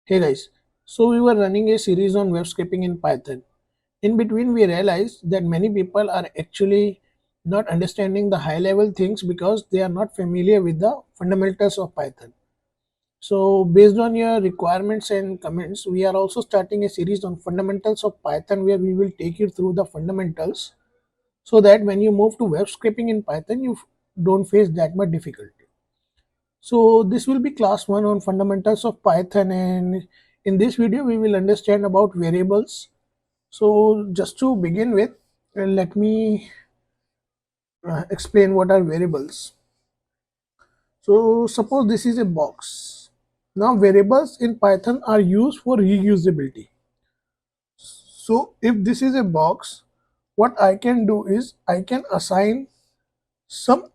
Hey guys, so we were running a series on web scraping in Python. In between, we realized that many people are actually not understanding the high level things because they are not familiar with the fundamentals of Python. So, based on your requirements and comments, we are also starting a series on fundamentals of Python where we will take you through the fundamentals so that when you move to web scraping in Python, you don't face that much difficulty. So this will be class 1 on fundamentals of Python, and in this video we will understand about variables. So just to begin with, let me explain what are variables. So suppose this is a box. Now variables in Python are used for reusability. So if this is a box, what I can do is I can assign some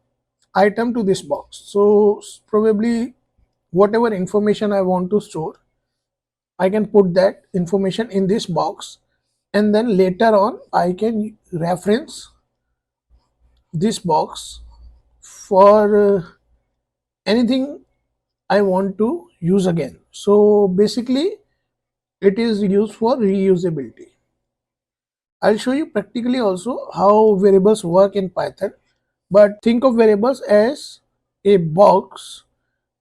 item to this box. So probably whatever information I want to store, I can put that information in this box, and then later on I can reference this box for anything I want to use again. So basically it is used for reusability. I'll show you practically also how variables work in Python, but think of variables as a box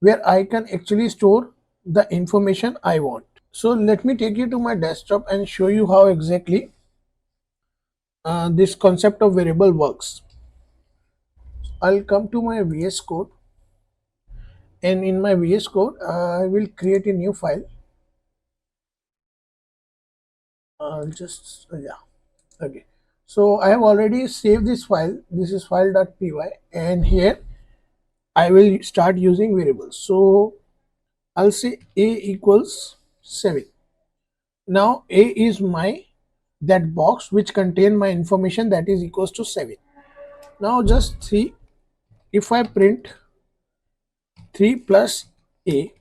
where I can actually store the information I want. So let me take you to my desktop and show you how exactly this concept of variable works. I'll come to my VS Code, and in my VS Code I will create a new file. I'll just yeah, okay. So I have already saved this file. This is file.py, and here I will start using variables. So I'll say a equals 7. Now a is my that box which contain my information that is equals to 7. Now just see, if I print 3 plus a,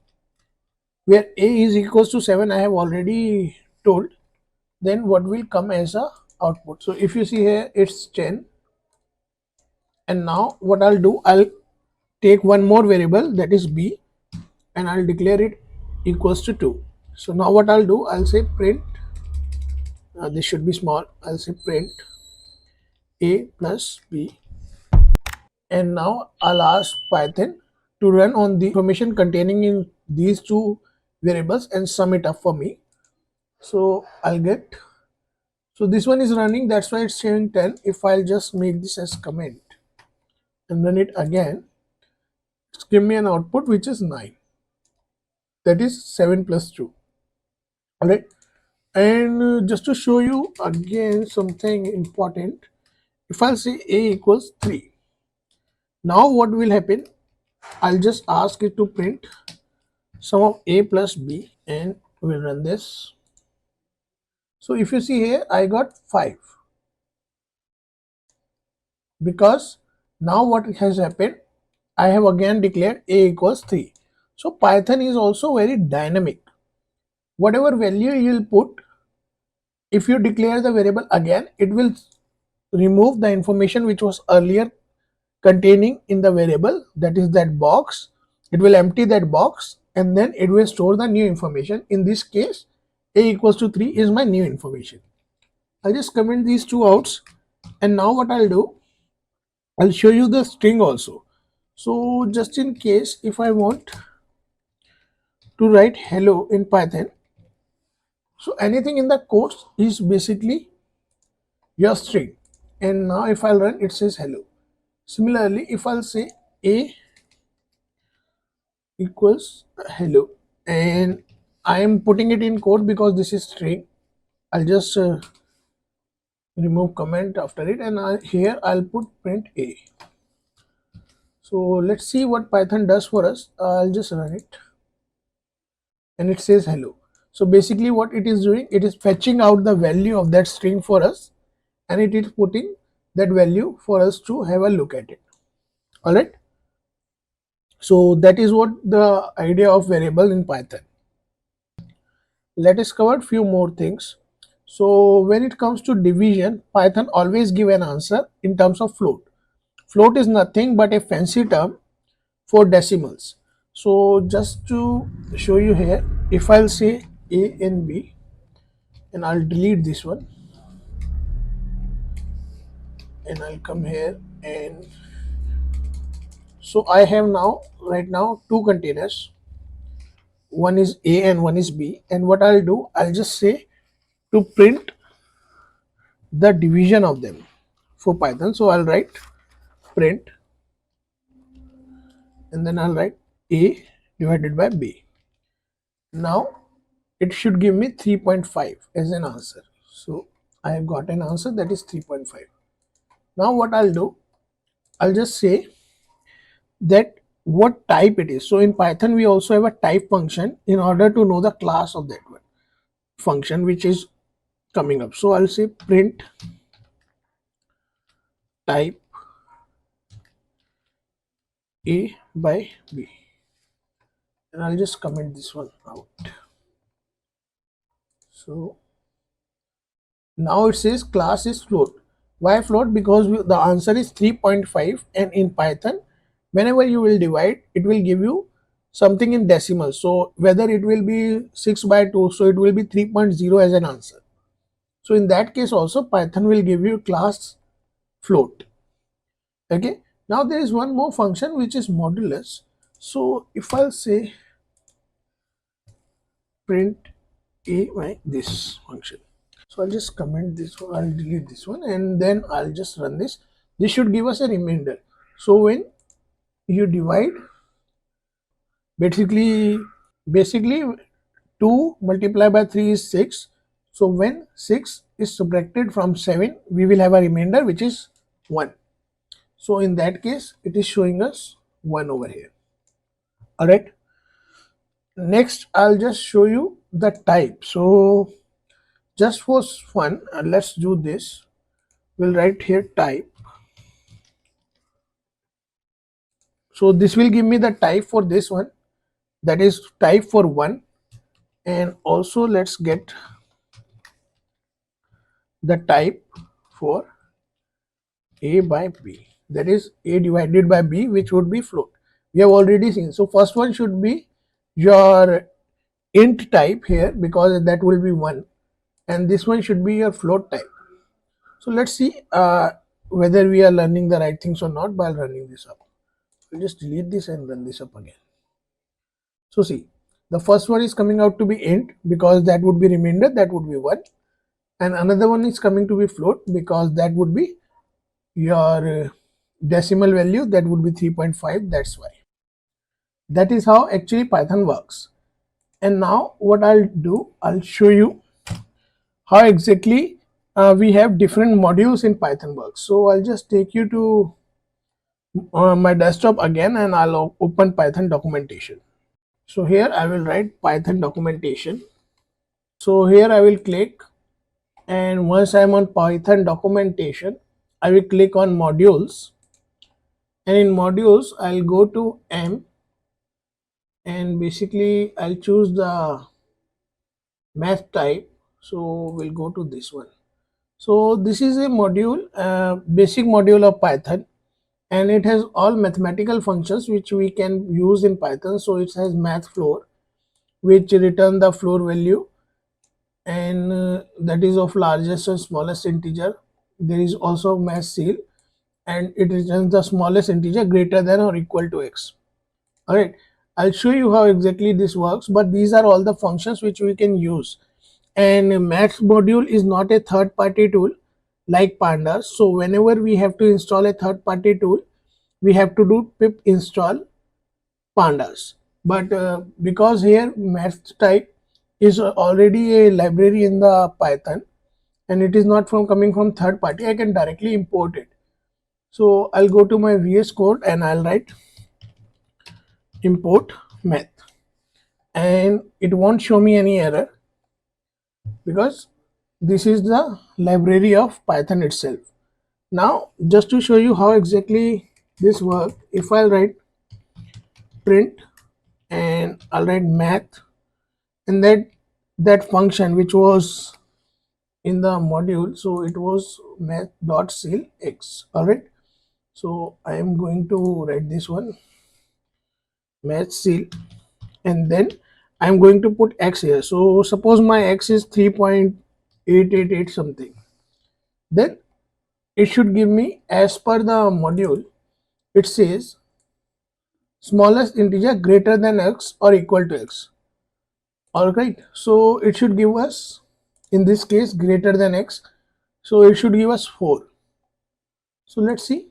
where a is equals to 7 I have already told, then what will come as a output. So if you see here, it's 10, and now what I'll do, I'll take one more variable, that is b, and I'll declare it equals to 2. So now what I'll do, I'll say print, this should be small, I'll say print a plus b, and now I'll ask Python to run on the information containing in these two variables and sum it up for me. So I'll get, so this one is running, that's why it's showing 10. If I'll just make this as comment and run it again, it's give me an output which is 9, that is 7 plus 2. All right, and just to show you again something important, if I'll say a equals 3, now what will happen, I'll just ask it to print sum of a plus b, and we'll run this. So if you see here, I got 5, because now what has happened, I have again declared a equals 3. So Python is also very dynamic. Whatever value you will put, if you declare the variable again, it will remove the information which was earlier containing in the variable, that is that box. It will empty that box, and then it will store the new information. In this case, a equals to 3 is my new information. I'll just comment these two outs, and now what I'll do, I'll show you the string also. So just in case, if I want to write hello in Python, so anything in the quotes is basically your string, and now if I'll run, it says hello. Similarly, if I'll say a equals hello, and I am putting it in quote because this is string, I'll just remove comment after it, and here I'll put print a. So let's see what Python does for us. I'll just run it, and it says hello. So basically what it is doing, it is fetching out the value of that string for us, and it is putting that value for us to have a look at it. All right, so that is what the idea of variable in Python. Let us cover few more things. So when it comes to division, Python always give an answer in terms of float. Float is nothing but a fancy term for decimals. So just to show you here, if I'll say A and B and I'll delete this one and I'll come here, and so I have now right now two containers, one is A and one is B, and what I'll do, I'll just say to print the division of them for Python. So I'll write print and then I'll write A divided by B. Now it should give me 3.5 as an answer. So I have got an answer that is 3.5. Now what I'll do, I'll just say that what type it is. So in Python we also have a type function in order to know the class of that one function which is coming up. So I'll say print type A by B, and I'll just comment this one out. So now it says class is float. Why float? Because the answer is 3.5, and in Python whenever you will divide it will give you something in decimal. So whether it will be 6 by 2, so it will be 3.0 as an answer. So in that case also Python will give you class float. Okay, now there is one more function which is modulus. So if I'll say print A by this function, so I'll just comment this one, I'll delete this one, and then I'll just run this. This should give us a remainder. So when you divide, basically 2 multiplied by 3 is 6. So when 6 is subtracted from 7, we will have a remainder which is 1. So in that case it is showing us 1 over here. Alright, next I'll just show you the type. So just for fun, let's do this. We'll write here type. So this will give me the type for this one, that is type for 1, and also let's get the type for A by B, that is A divided by B, which would be float. We have already seen. So first one should be your int type here because that will be 1, and this one should be your float type. So let's see whether we are learning the right things or not by running this up. We'll just delete this and run this up again. So see, the first one is coming out to be int because that would be remainder, that would be 1, and another one is coming to be float because that would be your decimal value, that would be 3.5. That's why. That is how actually Python works. And now what I'll do, I'll show you how exactly we have different modules in Python works. So I'll just take you to my desktop again and I'll open Python documentation. So here I will write Python documentation. So here I will click, and once I'm on Python documentation, I will click on modules, and in modules I'll go to M, and basically I'll choose the math type. So we'll go to this one. So this is a module, basic module of Python, and it has all mathematical functions which we can use in Python. So it has math floor, which return the floor value, and that is of largest and smallest integer. There is also math seal, and it returns the smallest integer greater than or equal to x. All right, I'll show you how exactly this works, but these are all the functions which we can use. And maths module is not a third party tool like pandas. So whenever we have to install a third party tool, we have to do pip install pandas. But because here math type is already a library in the Python and it is not from coming from third party, I can directly import it. So I'll go to my VS Code and I'll write import math, and it won't show me any error because this is the library of Python itself. Now just to show you how exactly this works, if I'll write print and I'll write math, and that function which was in the module, so it was math dot seal x. All right, so I am going to write this one match seal, and then I'm going to put x here. So suppose my x is 3.888 something, then it should give me, as per the module, it says smallest integer greater than x or equal to x. All right, so it should give us, in this case, greater than x, so it should give us 4. So let's see,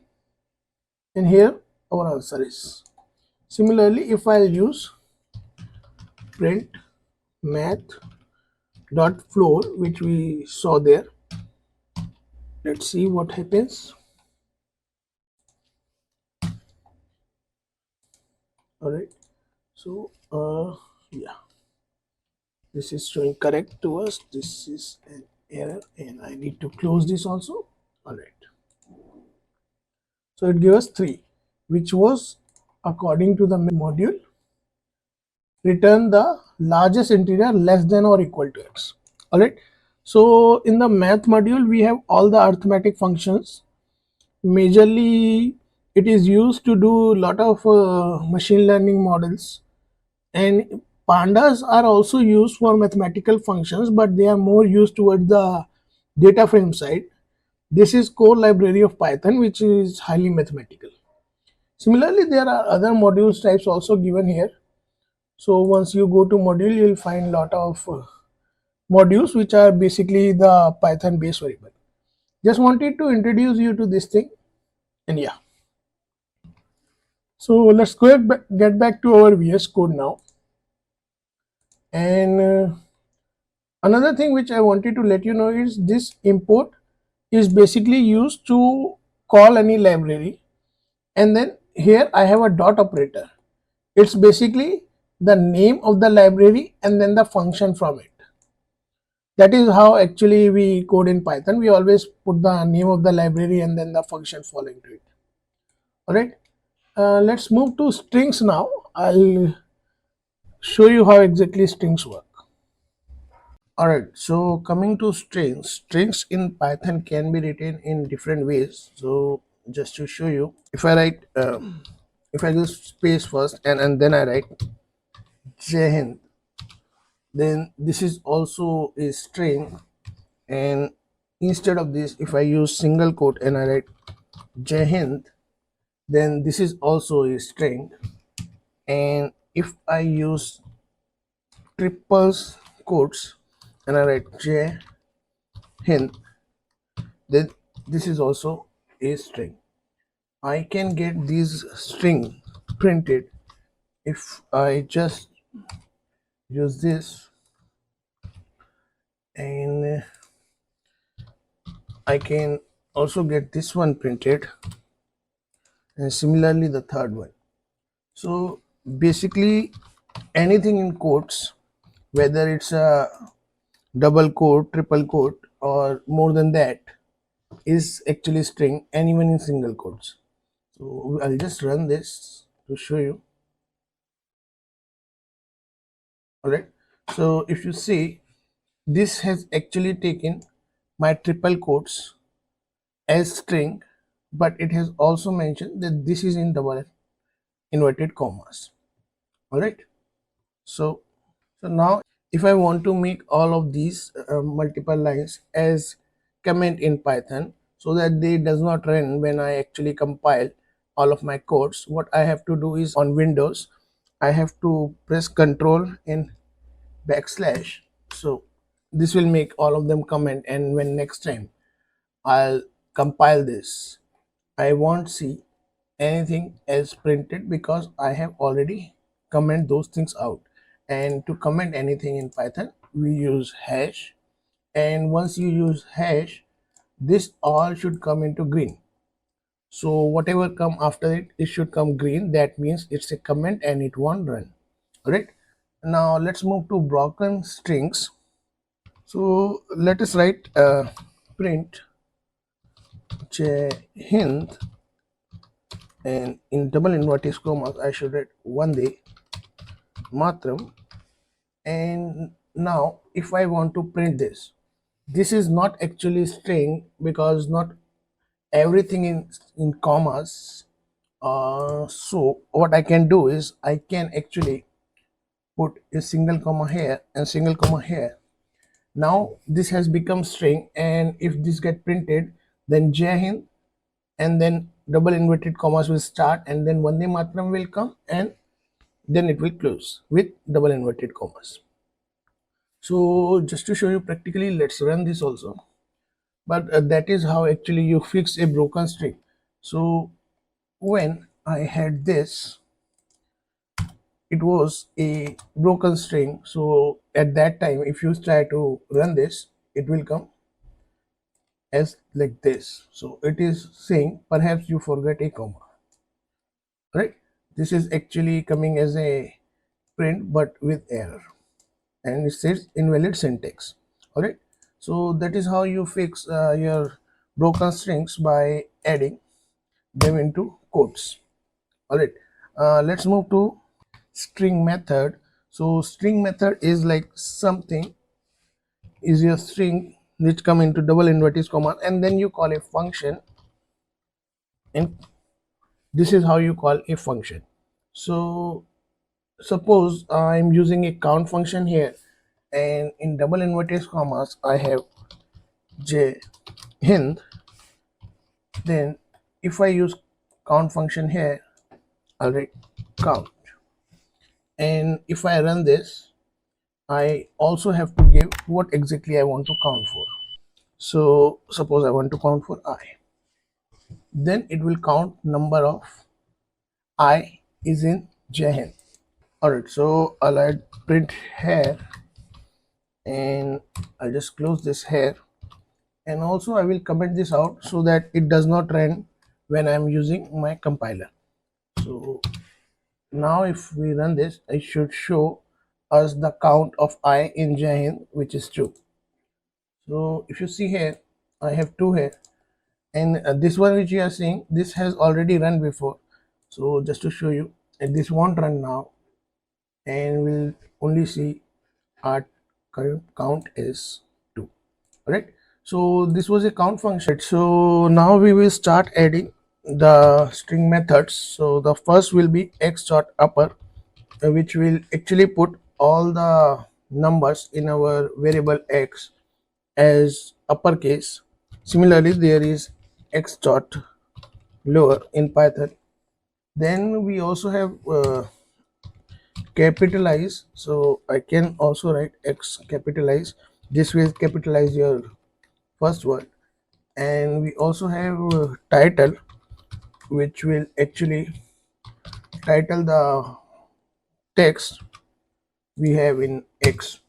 and here our answer is. Similarly, if I'll use print math dot floor, which we saw there, let's see what happens. All right, so yeah, this is showing correct to us. This is an error, and I need to close this also. All right, so it gives us 3, which was, according to the module, return the largest integer less than or equal to x. All right, so in the math module we have all the arithmetic functions. Majorly it is used to do a lot of machine learning models, and pandas are also used for mathematical functions, but they are more used towards the data frame side. This is core library of Python, which is highly mathematical. Similarly, there are other modules types also given here. So once you go to module, you'll find lot of modules which are basically the Python based variable. Just wanted to introduce you to this thing, and yeah. So let's get back to our VS Code now. And another thing which I wanted to let you know is this import is basically used to call any library, and then here I have a dot operator. It's basically the name of the library and then the function from it. That is how actually we code in Python. We always put the name of the library and then the function following to it. All right, let's move to strings now. I'll show you how exactly strings work. All right, so coming to strings, strings in Python can be written in different ways. So just to show you, if I write, if I use space first and then I write Jai Hind, then this is also a string. And instead of this, if I use single quote and I write Jai Hind, then this is also a string. And if I use triples quotes and I write Jai Hind, then this is also a string. I can get these string printed if I just use this, and I can also get this one printed, and similarly the third one. So basically anything in quotes, whether it's a double quote, triple quote, or more than that, is actually string, and even in single quotes. So I'll just run this to show you. All right, so if you see, this has actually taken my triple quotes as string, but it has also mentioned that this is in double inverted commas. All right, so now if I want to make all of these multiple lines as comment in Python so that they does not run when I actually compile all of my codes, what I have to do is, on Windows, I have to press Control and backslash. So this will make all of them comment, and when next time I'll compile this, I won't see anything else printed because I have already comment those things out. And to comment anything in Python, we use hash, and once you use hash, this all should come into green. So whatever come after it, it should come green. That means it's a comment and it won't run. All right, now let's move to broken strings. So let us write print Jai Hind, and in double inverted commas I should write Vande Matram. And now if I want to print this, this is not actually string because not everything in commas So what I can do is I can actually put a single comma here and single comma here. Now this has become string, and if this get printed, then Jai Hind and then double inverted commas will start, and then Vande Mataram will come, and then it will close with double inverted commas. So just to show you practically, let's run this also. But that is how actually you fix a broken string. So when I had this, it was a broken string. So at that time, if you try to run this, it will come as like this. So it is saying perhaps you forget a comma, right? This is actually coming as a print but with error, and it says invalid syntax. All right, so that is how you fix your broken strings by adding them into quotes. All right, let's move to string method. So string method is like something is your string which come into double inverted comma, and then you call a function, and this is how you call a function. So suppose I'm using a count function here, and in double inverted commas I have J Hind. Then if I use count function here, I'll write count, and if I run this, I also have to give what exactly I want to count for. So suppose I want to count for I, then it will count number of I is in J Hind. Alright, so I'll add print here, and I'll just close this here, and also I will comment this out so that it does not run when I'm using my compiler. So now if we run this, it should show us the count of I in Jai Hind, which is true. So if you see here, I have 2 here, and this one which you are seeing, this has already run before. So just to show you, and this won't run now, and we'll only see our current count is 2. Right, so this was a count function. So now we will start adding the string methods. So the first will be x dot upper, which will actually put all the numbers in our variable x as uppercase. Similarly, there is x dot lower in Python. Then we also have capitalize. So I can also write x capitalize. This will capitalize your first word. And we also have title, which will actually title the text we have in x.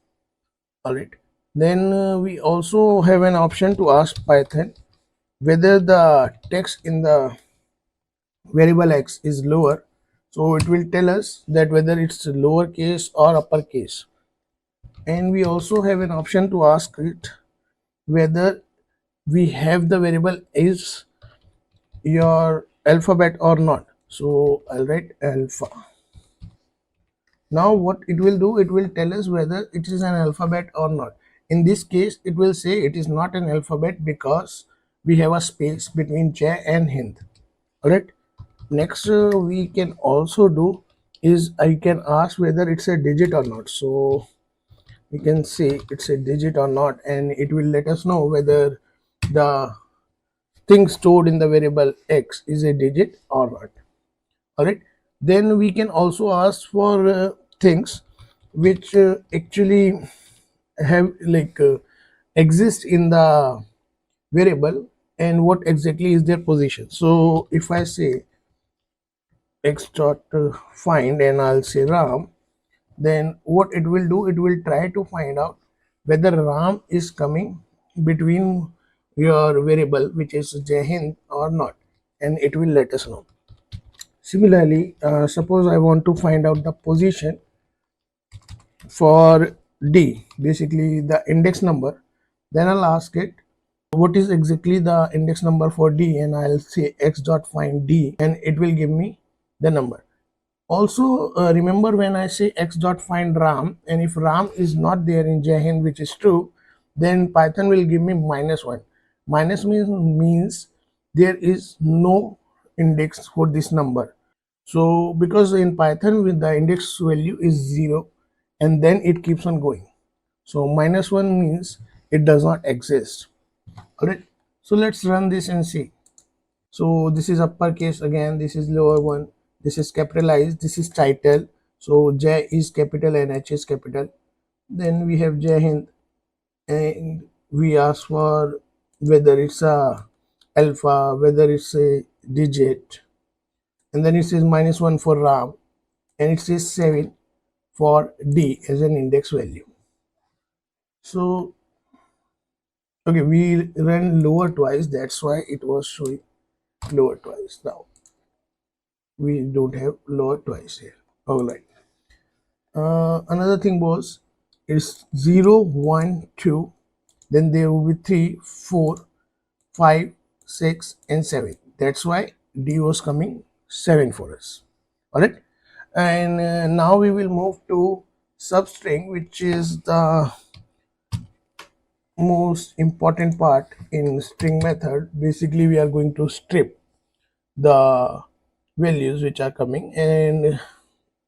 All right, then we also have an option to ask Python whether the text in the variable x is lower, so it will tell us that whether it's lowercase or uppercase. And we also have an option to ask it whether we have the variable is your alphabet or not. So I'll write alpha. Now what it will do, it will tell us whether it is an alphabet or not. In this case, it will say it is not an alphabet because we have a space between J and Hind. Alright, next we can also do is I can ask whether it's a digit or not. So we can say it's a digit or not, and it will let us know whether the thing stored in the variable x is a digit or not. All right, then we can also ask for things which actually have like exist in the variable and what exactly is their position. So if I say x dot find, and I'll say Ram, then what it will do, it will try to find out whether Ram is coming between your variable which is Jai Hind or not, and it will let us know. Similarly, suppose I want to find out the position for D, basically the index number, then I'll ask it what is exactly the index number for D, and I'll say x dot find D, and it will give me the number. Also remember when I say x dot find Ram, and if Ram is not there in Jai Hind, which is true, then Python will give me -1. Minus means there is no index for this number. So because in Python with the index value is 0 and then it keeps on going. So -1 means it does not exist. Alright. So let's run this and see. So this is uppercase again, this is lower one, this is capitalized, this is title. So J is capital and H is capital. Then we have Jai Hind, and we ask for whether it's a alpha, whether it's a digit, and then it says -1 for Ram, and it says 7 for D as an index value. So okay, we ran lower twice, that's why it was showing lower twice. Now we don't have lower twice here. All right. Another thing was it's 0, 1, 2, then there will be 3, 4, 5, 6, and 7. That's why D was coming 7 for us. All right. And now we will move to substring, which is the most important part in string method. Basically, we are going to strip the values which are coming, and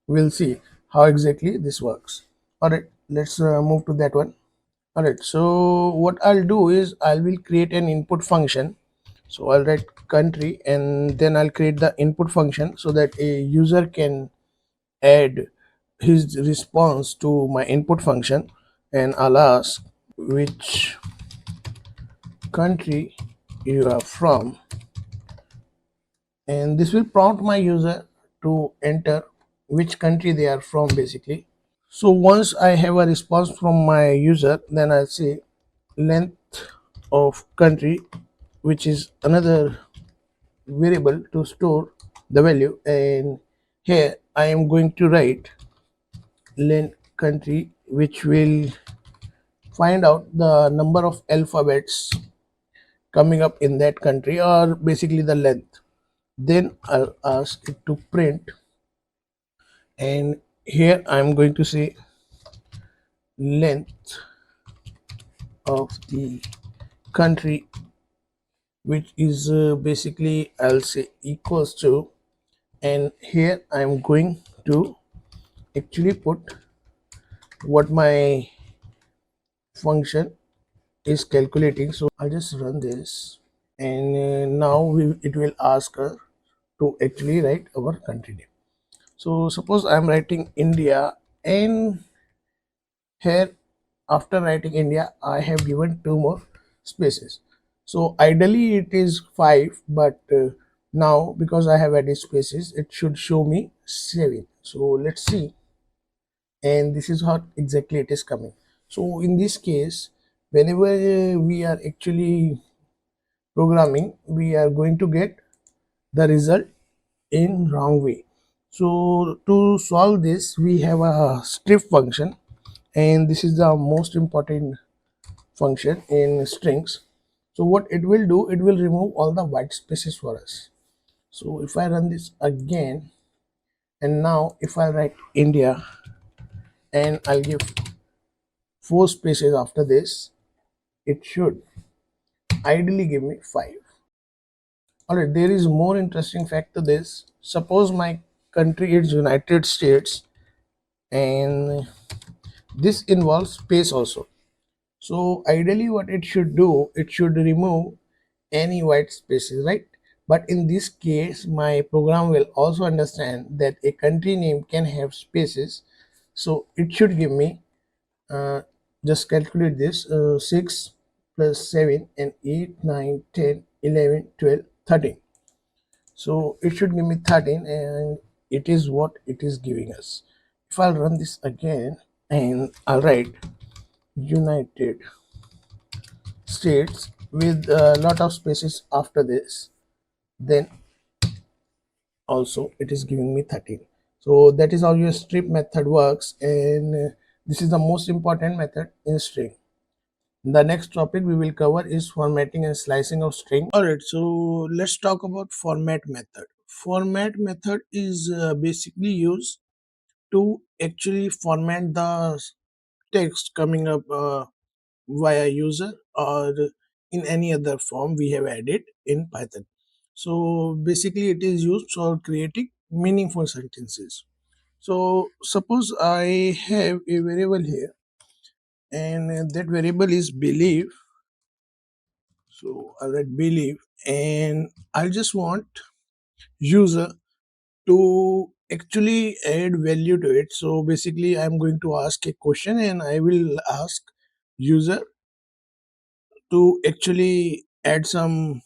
we'll see how exactly this works. All right, let's move to that one. All right, so what I'll do is I will create an input function. So I'll write country and then I'll create the input function so that a user can add his response to my input function, and I'll ask which country you are from, and this will prompt my user to enter which country they are from basically. So once I have a response from my user, then I'll say length of country, which is another variable to store the value, and here I am going to write len country, which will find out the number of alphabets coming up in that country, or basically the length. Then I'll ask it to print, and here I'm going to say length of the country, which is basically I'll say equals to, and here I'm going to actually put what my function is calculating. So I'll just run this, and now it will ask her to actually write our country name. So suppose I'm writing India, and here after writing India I have given two more spaces. So ideally it is 5, but now because I have added spaces it should show me 7. So let's see, and this is how exactly it is coming. So in this case, whenever we are actually programming, we are going to get the result in wrong way. So to solve this, we have a strip function, and this is the most important function in strings. So what it will do, it will remove all the white spaces for us. So if I run this again, and now if I write India and I'll give 4 spaces after this, it should ideally give me 5. Alright, there is more interesting fact to this. Suppose my country is United States, and this involves space also. So ideally what it should do, it should remove any white spaces, right? But in this case, my program will also understand that a country name can have spaces. So it should give me, uh, just calculate this, 6 plus 7 and 8, 9, 10, 11, 12, 13. So it should give me 13, and it is what it is giving us. If I'll run this again and I'll write United States with a lot of spaces after this, then also it is giving me 13. So that is how your strip method works, and this is the most important method in string. The next topic we will cover is formatting and slicing of string. Alright, so let's talk about format method. Format method is basically used to actually format the text coming up via user or in any other form we have added in Python. So basically it is used for creating meaningful sentences. So suppose I have a variable here, and that variable is believe. So I'll write believe, and I just want user to actually add value to it. So basically I'm going to ask a question, and I will ask user to actually add some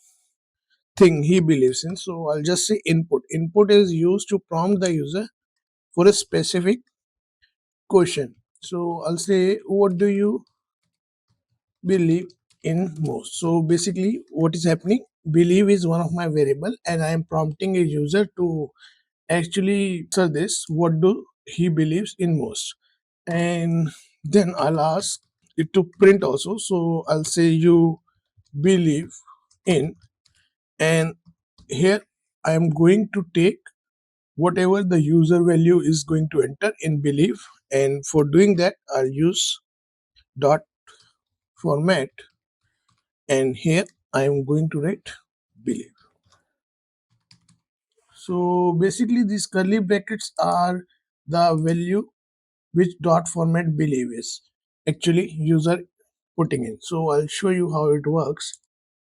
thing he believes in. So I'll just say input. Input is used to prompt the user for a specific question. So I'll say, what do you believe in most? So basically what is happening, believe is one of my variable, and I am prompting a user to actually answer this, what do he believes in most. And then I'll ask it to print also. So I'll say you believe in, and here I am going to take whatever the user value is going to enter in believe, and for doing that I'll use dot format, and here I am going to write believe. So basically these curly brackets are the value which dot format believe is actually user putting in. So I'll show you how it works.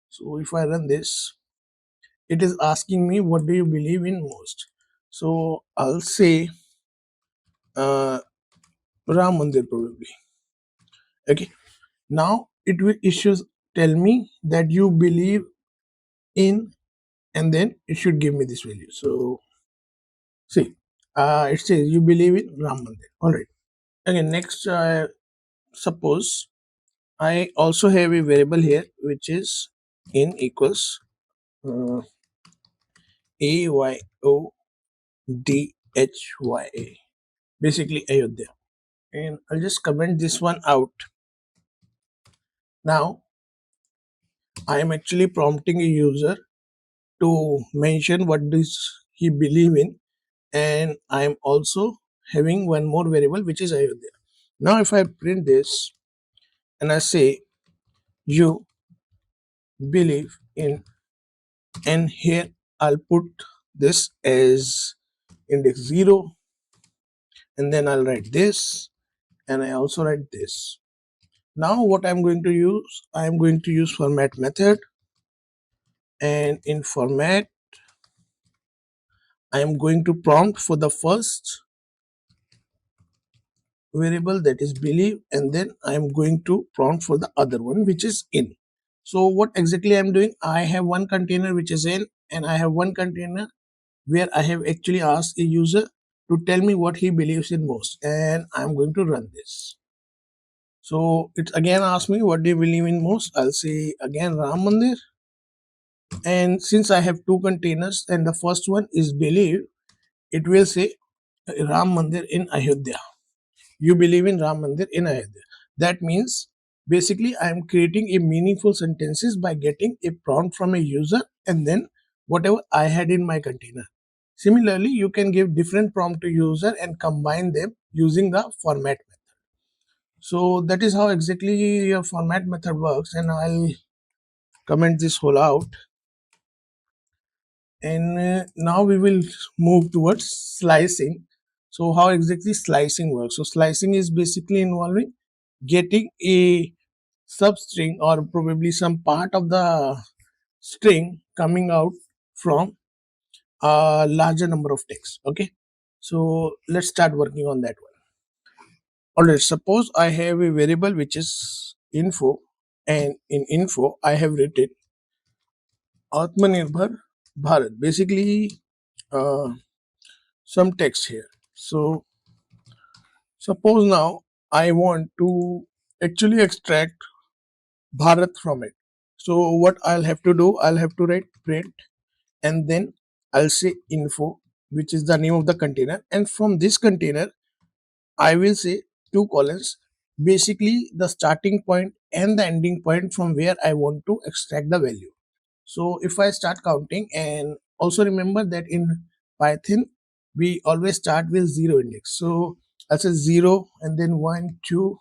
So if I run this, it is asking me what do you believe in most. So I'll say Ram Mandir probably. Okay. Now it will issues tell me that you believe in, and then it should give me this value. So see, it says you believe in Ram Mandir. All right. Again, next, suppose I also have a variable here which is in equals uh, AYODHYA, basically Ayodhya, and I'll just comment this one out. Now I am actually prompting a user to mention what does he believe in, and I am also having one more variable which is Ayodhya. Now if I print this and I say you believe in, and here I'll put this as index 0, and then I'll write this, and I also write this. Now what I'm going to use, I'm going to use format method, and in format I am going to prompt for the first variable, that is believe, and then I am going to prompt for the other one which is in. So what exactly I'm doing, I have one container which is in, and I have one container where I have actually asked a user to tell me what he believes in most, and I'm going to run this. So it again asks me what do you believe in most. I'll say again Ram Mandir, and since I have two containers and the first one is believe, it will say Ram Mandir in Ayodhya. You believe in Ram Mandir in Ayodhya. That means basically I am creating a meaningful sentences by getting a prompt from a user and then whatever I had in my container. Similarly, you can give different prompt to user and combine them using the format method. So that is how exactly your format method works, and I'll comment this whole out. And now we will move towards slicing. So how exactly slicing works? So slicing is basically involving getting a substring or probably some part of the string coming out from a larger number of text. Okay, so let's start working on that one. Alright, suppose I have a variable which is info, and in info I have written Atmanirbhar Bharat, basically uh, some text here. So suppose now I want to actually extract Bharat from it. So what I'll have to do, I'll have to write print, and then I'll say info, which is the name of the container, and from this container I will say two colons, basically the starting point and the ending point from where I want to extract the value. So if I start counting, and also remember that in Python we always start with 0 index. So I'll say 0 and then 1, 2,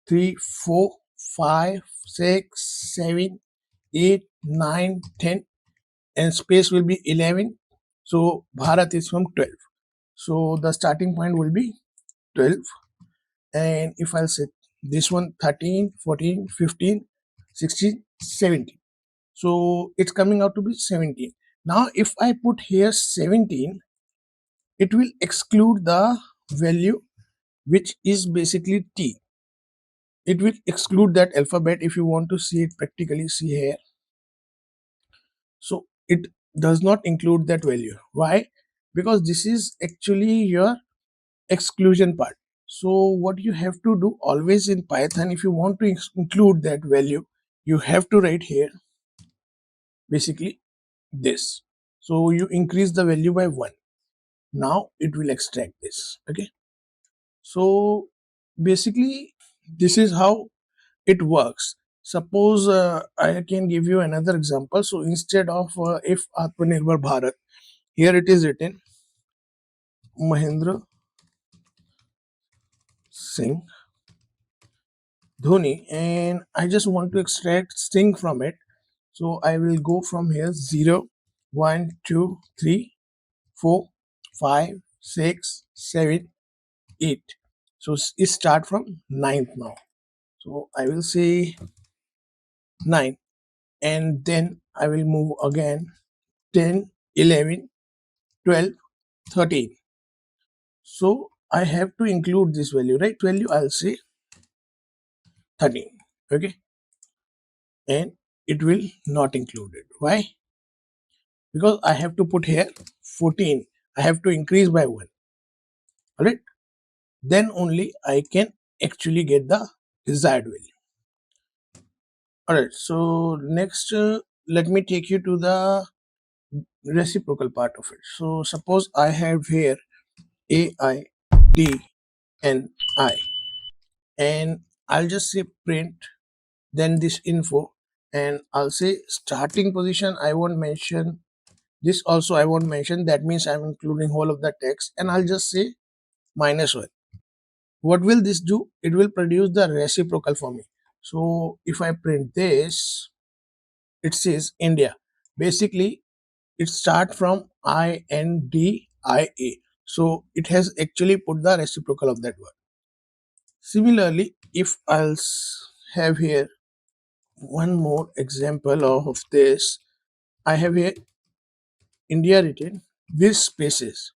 3, 4, 5, 6, 7, 8, 9, 10. and space will be 11. So Bharat is from 12. So the starting point will be 12. And if I'll say this one 13, 14, 15, 16, 17. So it's coming out to be 17. Now if I put here 17, it will exclude the value which is basically T. It will exclude that alphabet. If you want to see it practically, see here. So it does not include that value. Why? Because this is actually your exclusion part. So what you have to do always in Python, if you want to include that value, you have to write here basically this. So you increase the value by 1. Now it will extract this. Okay. So basically this is how it works. Suppose I can give you another example. So instead of if Atmanirbhar Bharat, here it is written Mahendra Singh Dhoni, and I just want to extract string from it. So I will go from here 0, 1, 2, 3, 4, 5, 6, 7, 8. So it start from ninth now. So I will say 9, and then I will move again 10, 11, 12, 13. So I have to include this value, right? Value I'll say 13. Okay. And it will not include it. Why? Because I have to put here 14. I have to increase by 1. Alright. Then only I can actually get the desired value. Alright. So next, let me take you to the reciprocal part of it. So suppose I have here A, I, D, N, I, and I'll just say print, then this info, and I'll say starting position. I won't mention this, also I won't mention. That means I'm including whole of the text, and I'll just say -1. What will this do? It will produce the reciprocal for me. So if I print this, it says India. Basically it start from INDIA. So it has actually put the reciprocal of that word. Similarly, if I'll have here one more example of this, I have here India written with spaces.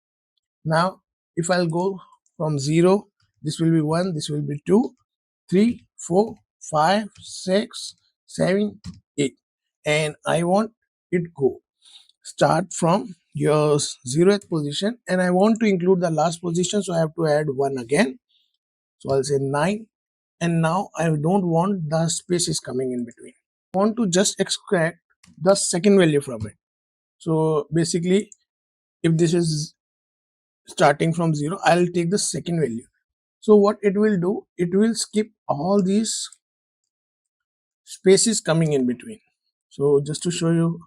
Now if I'll go from 0, this will be 1, this will be 2, 3, 4, 5, 6, 7, 8, and I want it go start from your 0th position, and I want to include the last position, so I have to add 1 again. So I'll say 9, and now I don't want the spaces coming in between. I want to just extract the second value from it. So basically if this is starting from 0, I'll take the second value. So what it will do, it will skip all these spaces coming in between. So just to show you,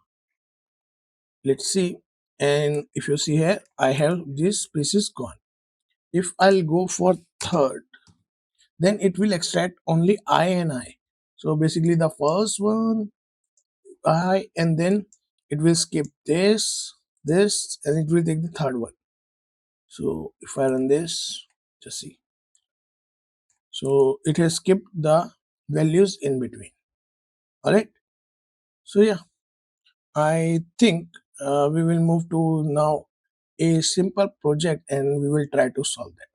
let's see, and if you see here, I have these spaces gone. If I'll go for third, then it will extract only I and I. So basically the first one I, and then it will skip this, this, and it will take the third one. So if I run this, just see. So it has skipped the values in between. Alright. So yeah, I think we will move to now a simple project and we will try to solve that.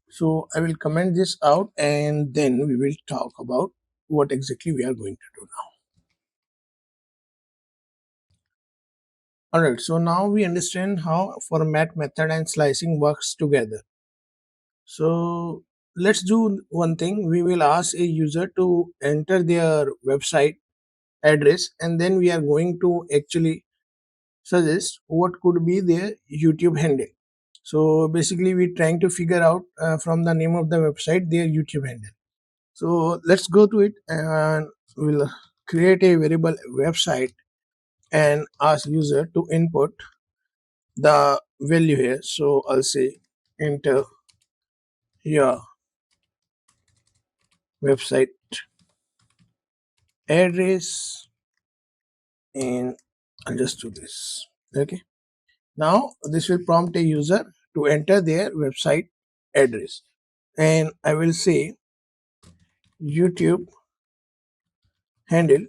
So I will comment this out and then we will talk about what exactly we are going to do now. Alright, so now we understand how format, method and slicing works together. So let's do one thing. We will ask a user to enter their website address, and then we are going to actually suggest what could be their YouTube handle. So basically we're trying to figure out from the name of the website their YouTube handle. So let's go to it and we'll create a variable website and ask user to input the value here. So I'll say enter your website address and I'll just do this. Okay. Now this will prompt a user to enter their website address, and I will say YouTube handle.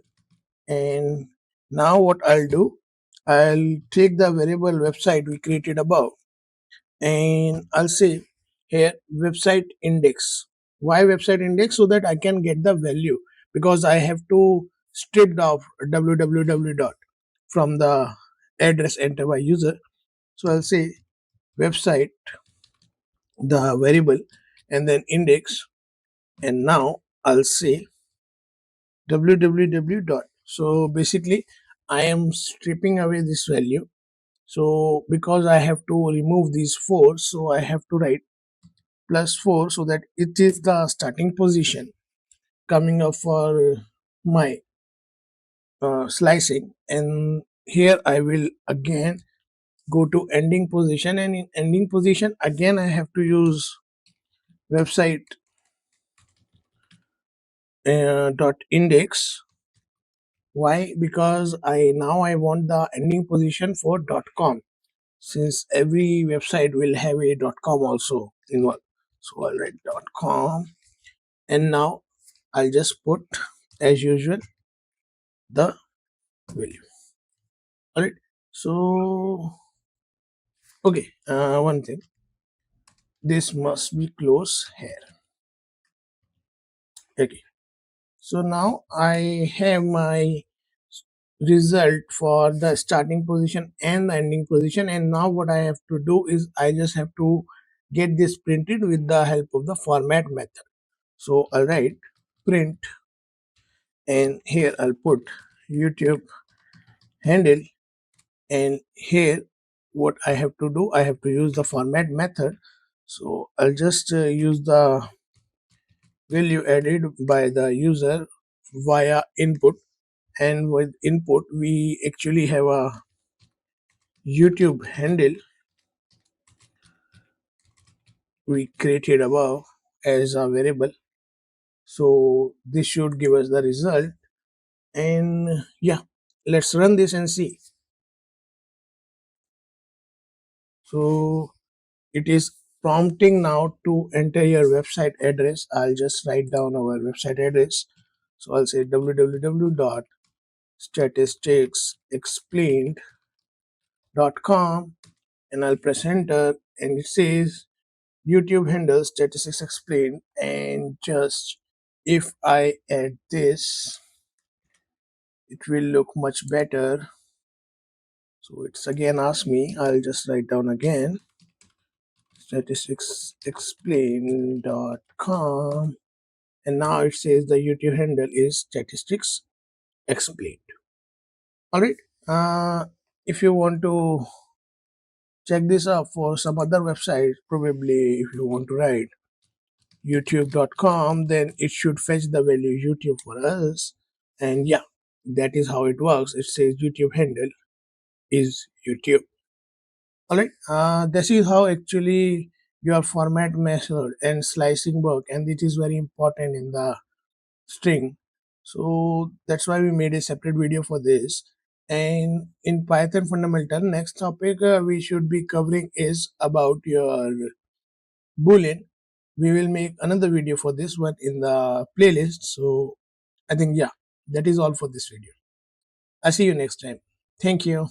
And now what I'll do, I'll take the variable website we created above, and I'll say here website index. Why website index? So that I can get the value, because I have to strip off www dot from the address entered by user. So I'll say website, the variable, and then index, and now I'll say www dot. So basically I am stripping away this value. So because I have to remove these 4, so I have to write +4, so that it is the starting position coming up for my slicing. And here I will again go to ending position, and in ending position again I have to use website dot index. Why? Because I want the ending position for .com, since every website will have a .com also involved. So I'll write .com, and now I'll just put as usual the value. Alright. So okay, one thing, this must be close here. Okay. So now I have my result for the starting position and the ending position, and now what I have to do is I just have to get this printed with the help of the format method. So I'll write print, and here I'll put YouTube handle, and here what I have to do, I have to use the format method. So I'll just use the value added by the user via input, and with input we actually have a YouTube handle we created above as a variable. So this should give us the result, and yeah, let's run this and see. So it is prompting now to enter your website address. I'll just write down our website address. So I'll say www.statisticsexplained.com, and I'll press enter, and it says YouTube handle statistics explained. And just if I add this, it will look much better. So it's again asked me, I'll just write down again statisticsexplained.com, and now it says the YouTube handle is statistics explained. All right. If you want to check this up for some other website, probably if you want to write youtube.com, then it should fetch the value YouTube for us. And yeah, that is how it works. It says YouTube handle is YouTube. All right. This is how actually your format method and slicing work, and it is very important in the string. So that's why we made a separate video for this. And in Python fundamental, next topic we should be covering is about your boolean. We will make another video for this one in the playlist. So I think yeah, that is all for this video. I'll see you next time. Thank you.